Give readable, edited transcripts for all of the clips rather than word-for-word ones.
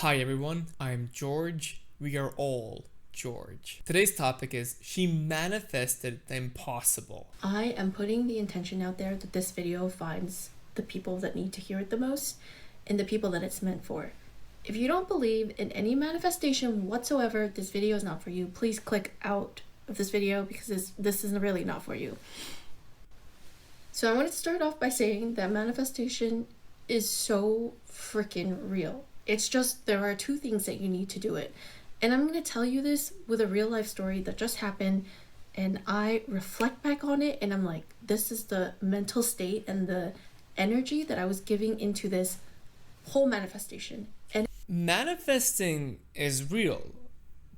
Hi everyone, I'm George. We are all George. Today's topic is she manifested the impossible. I am putting the intention out there that this video finds the people that need to hear it the most and the people that it's meant for. If you don't believe in any manifestation whatsoever, this video is not for you. Please click out of this video because this is really not for you. So I want to start off by saying that manifestation is so freaking real. It's just there are two things that you need to do it. And I'm going to tell you this with a real life story that just happened, and I reflect back on it and I'm like, this is the mental state and the energy that I was giving into this whole manifestation. And Manifesting is real.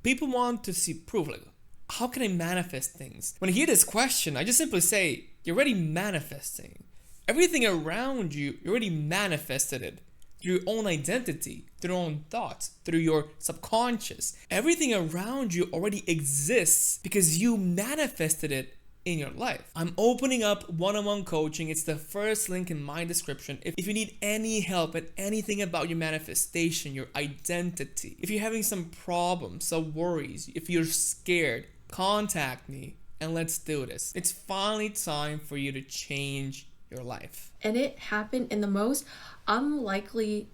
People want to see proof. Like, how can I manifest things? When I hear this question, I just simply say, you're already manifesting. Everything around you, you already manifested it. Through your own identity, through your own thoughts, through your subconscious. Everything around you already exists because you manifested it in your life. I'm opening up one-on-one coaching. It's the first link in my description. If you need any help and anything about your manifestation, your identity, if you're having some problems, some worries, if you're scared, contact me and let's do this. It's finally time for you to change your life. And it happened in the most unlikely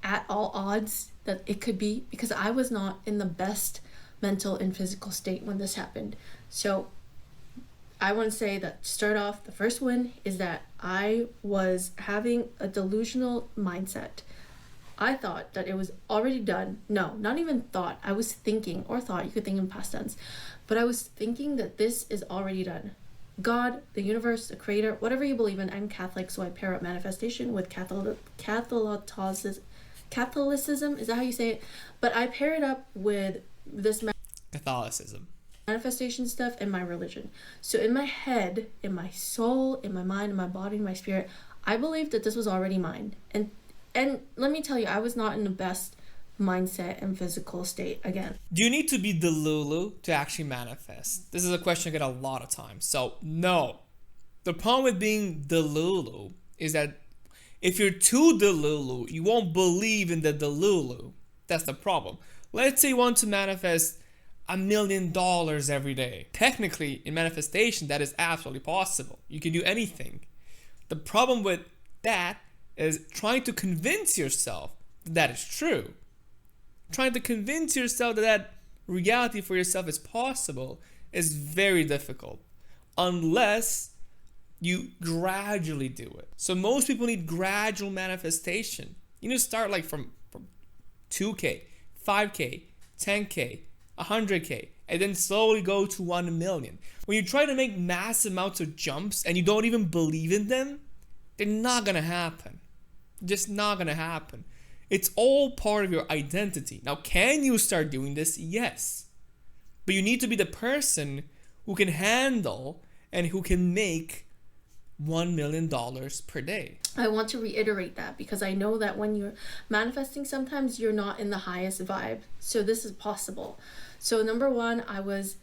at all odds that it could be, because I was not in the best mental and physical state when this happened. So I want to say that, start off, the first one is that I was having a delusional mindset. I thought that it was already done. No, not even thought. I was thinking, or thought, you could think in past tense, but I was thinking that this is already done. God, the universe, the creator, whatever you believe in. I'm Catholic, so I pair up manifestation with Catholicism. Is that how you say it? But I pair it up with this Catholicism. manifestation stuff and my religion. So in my head, in my soul, in my mind, in my body, in my spirit, I believed that this was already mine. And let me tell you, I was not in the best mindset and physical state again. Do you need to be delulu to actually manifest? This is a question I get a lot of times. So no. The problem with being delulu is that if you're too delulu, you won't believe in the delulu. That's the problem. Let's say you want to manifest $1 million every day. Technically, in manifestation, that is absolutely possible. You can do anything. The problem with that is trying to convince yourself that is true. Trying to convince yourself that reality for yourself is possible is very difficult unless you gradually do it. So most people need gradual manifestation. You need to start like from 2K, 5K, 10K, 100K, and then slowly go to 1 million. When you try to make massive amounts of jumps and you don't even believe in them, they're not gonna happen. Just not gonna happen. It's all part of your identity. Now, can you start doing this? Yes. But you need to be the person who can handle and who can make $1 million per day. I want to reiterate that because I know that when you're manifesting, sometimes you're not in the highest vibe. So this is possible. So number one, I was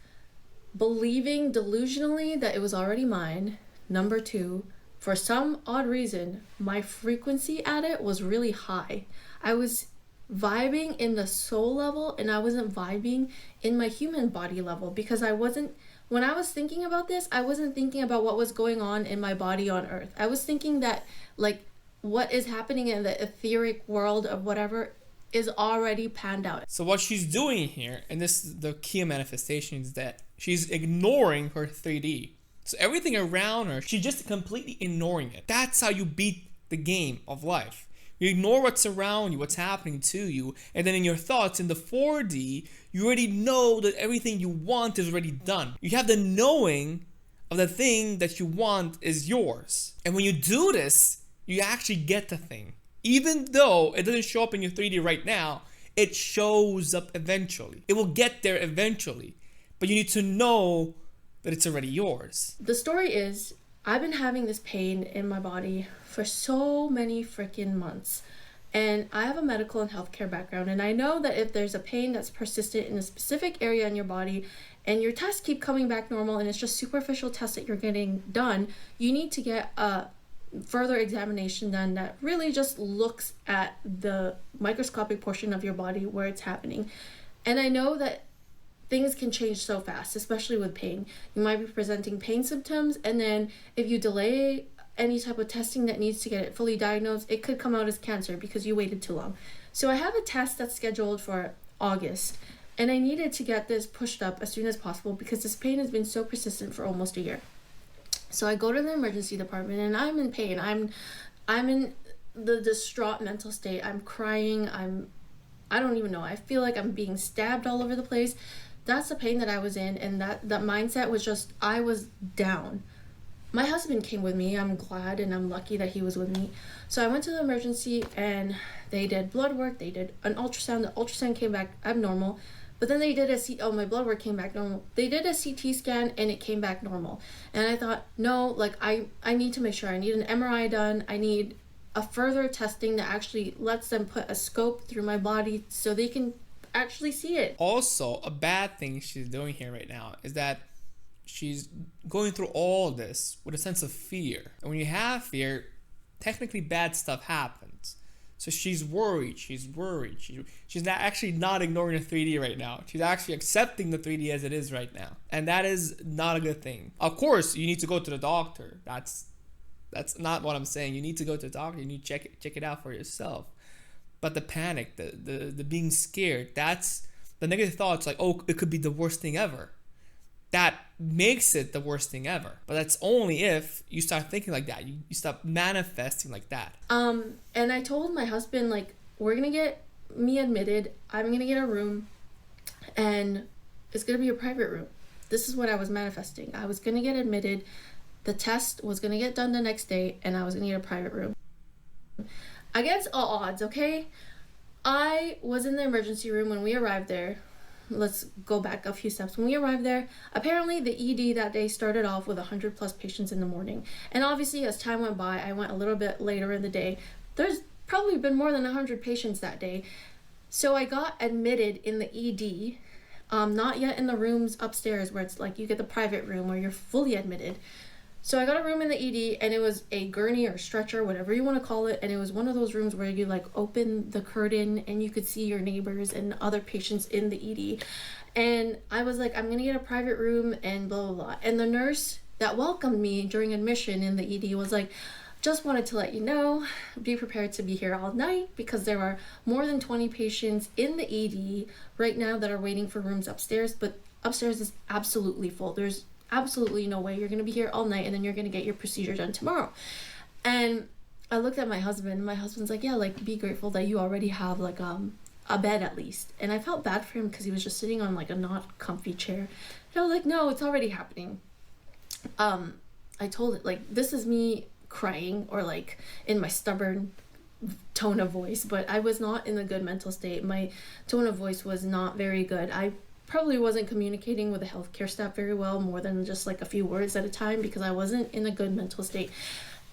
believing delusionally that it was already mine. Number two, for some odd reason, my frequency at it was really high. I was vibing in the soul level and I wasn't vibing in my human body level because when I was thinking about this, I wasn't thinking about what was going on in my body on earth. I was thinking that like what is happening in the etheric world of whatever is already panned out. So what she's doing here, and this is the key of manifestation, is that she's ignoring her 3D. So everything around her, she's just completely ignoring it. That's how you beat the game of life. You ignore what's around you, what's happening to you, and then in your thoughts, in the 4D, you already know that everything you want is already done. You have the knowing of the thing that you want is yours. And when you do this, you actually get the thing. Even though it doesn't show up in your 3D right now, it shows up eventually. It will get there eventually. But you need to know that it's already yours. The story is, I've been having this pain in my body for so many freaking months. And I have a medical and healthcare background, and I know that if there's a pain that's persistent in a specific area in your body and your tests keep coming back normal and it's just superficial tests that you're getting done, you need to get a further examination done that really just looks at the microscopic portion of your body where it's happening. And I know that things can change so fast, especially with pain. You might be presenting pain symptoms, and then if you delay any type of testing that needs to get it fully diagnosed, it could come out as cancer because you waited too long. So I have a test that's scheduled for August, and I needed to get this pushed up as soon as possible because this pain has been so persistent for almost a year. So I go to the emergency department, and I'm in pain. I'm in the distraught mental state. I'm crying. I don't even know. I feel like I'm being stabbed all over the place. That's the pain that I was in, and that mindset was just, I was down. My husband came with me. I'm glad and I'm lucky that he was with me. So I went to the emergency, and they did blood work. They did an ultrasound. The ultrasound came back abnormal. But then they did my blood work came back normal. They did a CT scan, and it came back normal. And I thought, no, like I need to make sure. I need an MRI done. I need a further testing that actually lets them put a scope through my body so they can actually see it. Also, a bad thing she's doing here right now is that she's going through all this with a sense of fear. And when you have fear, technically bad stuff happens. So she's worried. She's not actually not ignoring the 3D right now. She's actually accepting the 3D as it is right now. And that is not a good thing. Of course, you need to go to the doctor. That's not what I'm saying. You need to go to the doctor. You need to check it out for yourself. But the panic, the being scared, that's the negative thoughts like, oh, it could be the worst thing ever. That makes it the worst thing ever. But that's only if you start thinking like that. You stop manifesting like that. And I told my husband, like, we're going to get me admitted. I'm going to get a room. And it's going to be a private room. This is what I was manifesting. I was going to get admitted. The test was going to get done the next day. And I was going to get a private room. Against all odds, okay? I was in the emergency room when we arrived there. Let's go back a few steps. When we arrived there, apparently the ED that day started off with 100 plus patients in the morning. And obviously, as time went by, I went a little bit later in the day. There's probably been more than 100 patients that day. So I got admitted in the ED, not yet in the rooms upstairs where it's like you get the private room where you're fully admitted. So I got a room in the ED, and it was a gurney or stretcher, whatever you want to call it. And it was one of those rooms where you like open the curtain and you could see your neighbors and other patients in the ED. And I was like, I'm going to get a private room and blah, blah, blah. And the nurse that welcomed me during admission in the ED was like, just wanted to let you know, be prepared to be here all night because there are more than 20 patients in the ED right now that are waiting for rooms upstairs. But upstairs is absolutely full. There's absolutely no way you're going to be here all night and then you're going to get your procedure done tomorrow. And I looked at my husband, and my husband's like, yeah, like, be grateful that you already have like a bed at least. And I felt bad for him because he was just sitting on like a not comfy chair. And I was like, no, it's already happening. I told it, like, this is me crying or like in my stubborn tone of voice, but I was not in a good mental state. My tone of voice was not very good. I probably wasn't communicating with the healthcare staff very well, more than just like a few words at a time, because I wasn't in a good mental state.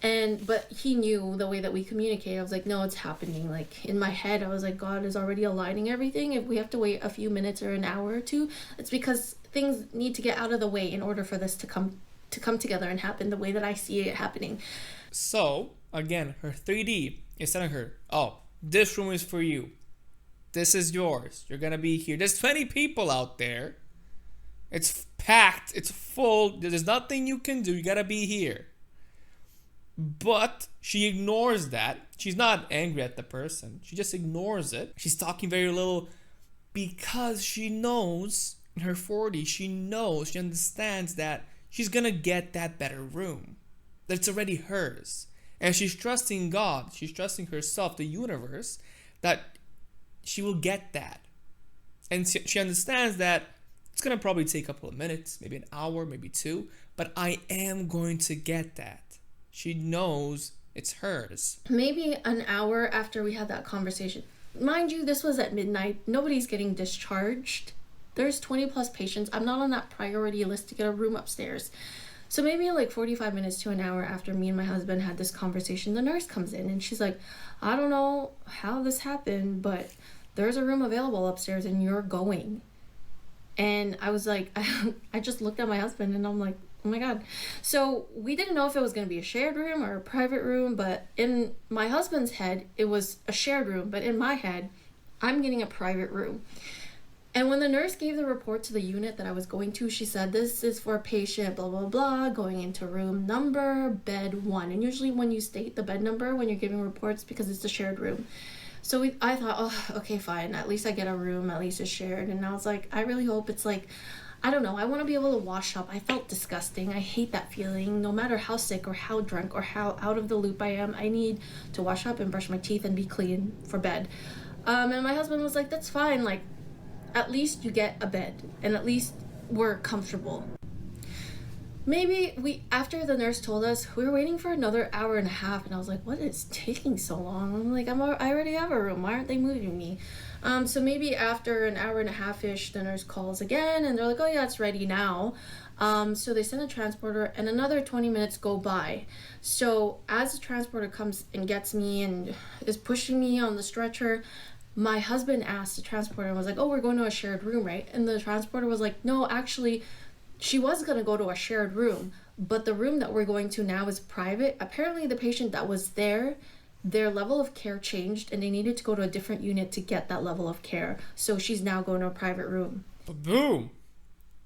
But he knew the way that we communicate. I was like, no, it's happening. Like, in my head, I was like, God is already aligning everything. If we have to wait a few minutes or an hour or two, it's because things need to get out of the way in order for this to come together and happen the way that I see it happening. So again, her 3D is telling her, oh, this room is for you. This is yours. You're going to be here. There's 20 people out there. It's packed. It's full. There's nothing you can do. You got to be here. But she ignores that. She's not angry at the person. She just ignores it. She's talking very little because she knows in her 40s, she understands that she's going to get that better room. That it's already hers. And she's trusting God. She's trusting herself, the universe, that she will get that. And she understands that it's going to probably take a couple of minutes, maybe an hour, maybe two, but I am going to get that. She knows it's hers. Maybe an hour after we had that conversation. Mind you, this was at midnight. Nobody's getting discharged. There's 20 plus patients. I'm not on that priority list to get a room upstairs. So maybe like 45 minutes to an hour after me and my husband had this conversation, the nurse comes in and she's like, I don't know how this happened, but there's a room available upstairs and you're going. And I was like, I just looked at my husband and I'm like, Oh my God. So we didn't know if it was going to be a shared room or a private room, but in my husband's head, it was a shared room. But in my head, I'm getting a private room. And when the nurse gave the report to the unit that I was going to, she said, this is for a patient, blah, blah, blah, going into room number, bed 1. And usually when you state the bed number when you're giving reports, because it's a shared room. So I thought, oh, okay, fine. At least I get a room. At least it's shared. And I was like, I really hope it's like, I don't know. I want to be able to wash up. I felt disgusting. I hate that feeling. No matter how sick or how drunk or how out of the loop I am, I need to wash up and brush my teeth and be clean for bed. And my husband was like, that's fine. Like, at least you get a bed and at least we're comfortable. Maybe after the nurse told us, we were waiting for another hour and a half, and I was like, what is taking so long? I'm like, I already have a room. Why aren't they moving me? So maybe after an hour and a half-ish, the nurse calls again, and they're like, oh yeah, it's ready now. So they send a transporter, and another 20 minutes go by. So as the transporter comes and gets me and is pushing me on the stretcher, my husband asked the transporter and was like, oh, we're going to a shared room, right? And the transporter was like, no, actually, she was going to go to a shared room, but the room that we're going to now is private. Apparently, the patient that was there, their level of care changed, and they needed to go to a different unit to get that level of care. So she's now going to a private room. Boom.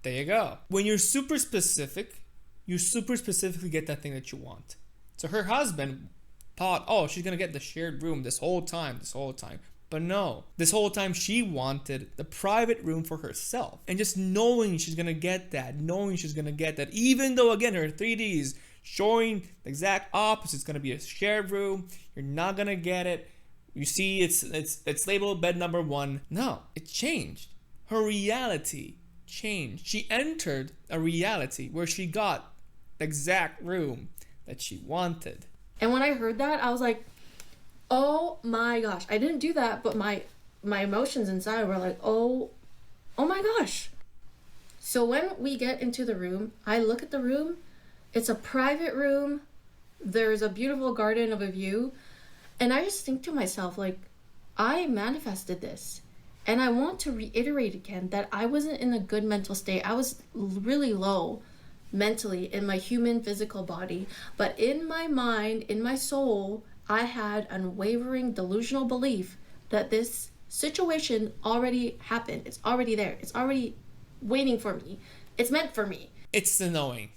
There you go. When you're super specific, you super specifically get that thing that you want. So her husband thought, oh, she's going to get the shared room this whole time. But no, this whole time she wanted the private room for herself. And just knowing she's going to get that, even though, again, her 3D is showing the exact opposite. It's going to be a shared room. You're not going to get it. You see it's labeled bed number 1. No, it changed. Her reality changed. She entered a reality where she got the exact room that she wanted. And when I heard that, I was like, oh my gosh. I didn't do that, but my emotions inside were like, oh my gosh. So when we get into the room, I look at the room. It's a private room. There's a beautiful garden of a view. And I just think to myself, like, I manifested this. And I want to reiterate again that I wasn't in a good mental state. I was really low mentally in my human physical body. But in my mind, in my soul, I had unwavering delusional belief that this situation already happened. It's already there. It's already waiting for me. It's meant for me. It's the knowing.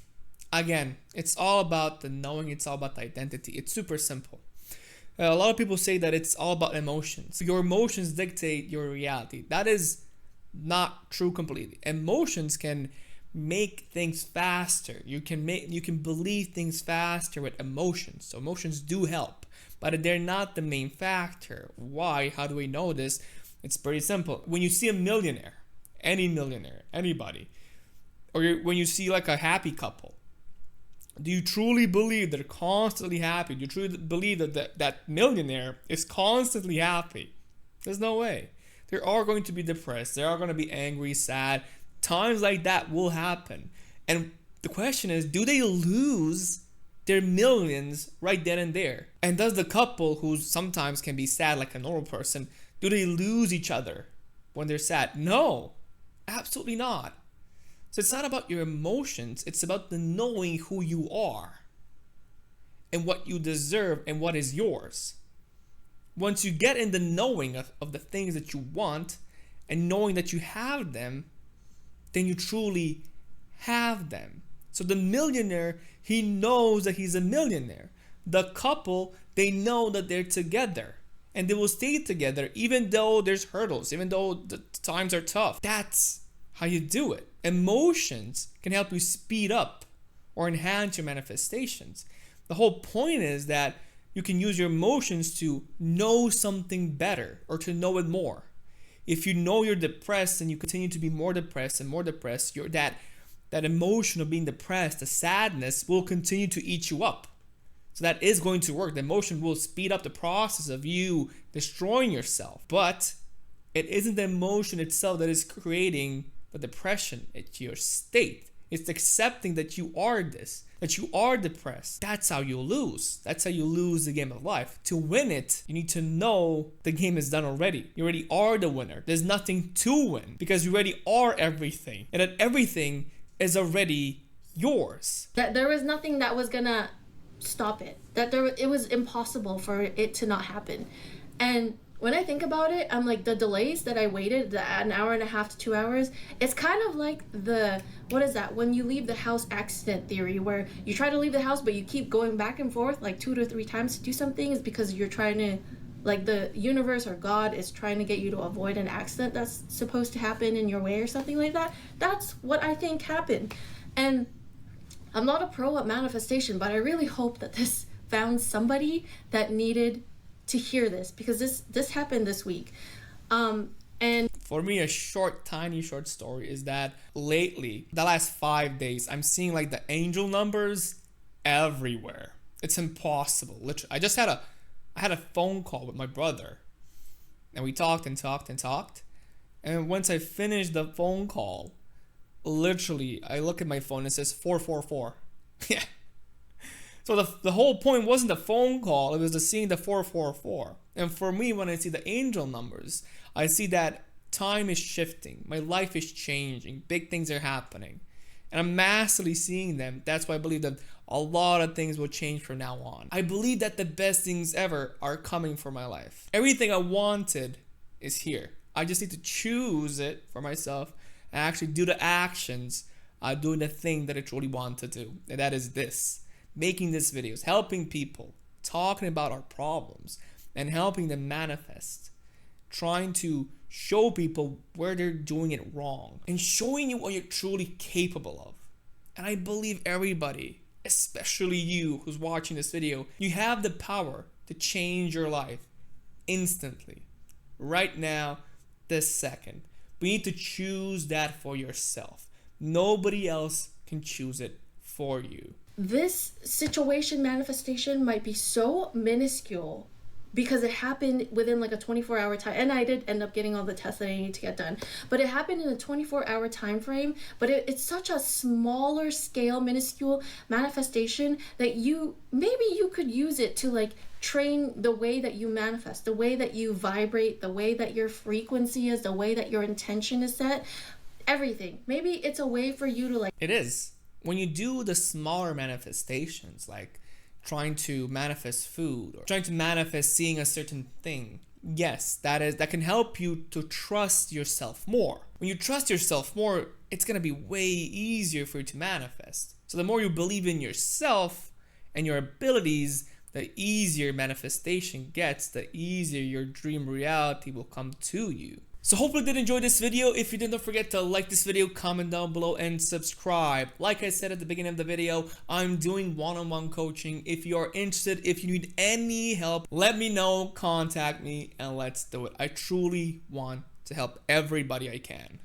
Again, it's all about the knowing. It's all about the identity. It's super simple. A lot of people say that it's all about emotions. Your emotions dictate your reality. That is not true completely. Emotions can make things faster. You can believe things faster with emotions. So emotions do help, but they're not the main factor. Why? How do we know this? It's pretty simple. When you see a millionaire, anybody, or when you see like a happy couple, do you truly believe they're constantly happy? Do you truly believe that that millionaire is constantly happy? There's no way. They are going to be depressed. They are going to be angry, sad. Times like that will happen. And the question is, do they lose their millions right then and there? And does the couple, who sometimes can be sad like a normal person, do they lose each other when they're sad? No, absolutely not. So it's not about your emotions. It's about the knowing who you are and what you deserve and what is yours. Once you get in the knowing of the things that you want and knowing that you have them, then you truly have them. So the millionaire, he knows that he's a millionaire. The couple, they know that they're together and they will stay together even though there's hurdles, even though the times are tough. That's how you do it. Emotions can help you speed up or enhance your manifestations. The whole point is that you can use your emotions to know something better or to know it more. If you know you're depressed and you continue to be more depressed and more depressed, that emotion of being depressed, the sadness, will continue to eat you up. So that is going to work. The emotion will speed up the process of you destroying yourself. But it isn't the emotion itself that is creating the depression. It's your state. It's accepting that you are this, that you are depressed. That's how you lose. That's how you lose the game of life. To win it, you need to know the game is done already. You already are the winner. There's nothing to win because you already are everything. And that everything is already yours. That there was nothing that was gonna stop it. It was impossible for it to not happen. And when I think about it, I'm like, the delays that I waited, an hour and a half to 2 hours, it's kind of like what is that? When you leave the house accident theory, where you try to leave the house, but you keep going back and forth like 2 to 3 times to do something, is because you're trying to, like, the universe or God is trying to get you to avoid an accident that's supposed to happen in your way or something like that. That's what I think happened. And I'm not a pro at manifestation, but I really hope that this found somebody that needed to hear this, because this happened this week. And for me, a tiny short story is that lately, the last 5 days, I'm seeing like the angel numbers everywhere. It's impossible. Literally, I had a phone call with my brother, and we talked and talked and talked. And once I finished the phone call, literally, I look at my phone and it says 444. Yeah. So the whole point wasn't the phone call, it was the seeing the 444. And for me, when I see the angel numbers, I see that time is shifting, my life is changing, big things are happening. And I'm massively seeing them. That's why I believe that a lot of things will change from now on. I believe that the best things ever are coming for my life. Everything I wanted is here. I just need to choose it for myself and actually do the actions, doing the thing that I truly want to do. And that is this. Making these videos, helping people, talking about our problems, and helping them manifest. Trying to show people where they're doing it wrong, and showing you what you're truly capable of. And I believe everybody, especially you who's watching this video, you have the power to change your life instantly, right now, this second. We need to choose that for yourself. Nobody else can choose it for you. This situation manifestation might be so minuscule because it happened within like a 24-hour time, and I did end up getting all the tests that I need to get done, but it happened in a 24-hour time frame. But it's such a smaller scale, minuscule manifestation that maybe you could use it to like train the way that you manifest, the way that you vibrate, the way that your frequency is, the way that your intention is set, everything. Maybe it's a way for you to like... It is. When you do the smaller manifestations, like trying to manifest food or trying to manifest seeing a certain thing, yes, that can help you to trust yourself more. When you trust yourself more, it's going to be way easier for you to manifest. So the more you believe in yourself and your abilities, the easier manifestation gets, the easier your dream reality will come to you. So hopefully you did enjoy this video. If you did, don't forget to like this video, comment down below, and subscribe. Like I said at the beginning of the video, I'm doing one-on-one coaching. If you are interested, if you need any help, let me know, contact me, and let's do it. I truly want to help everybody I can.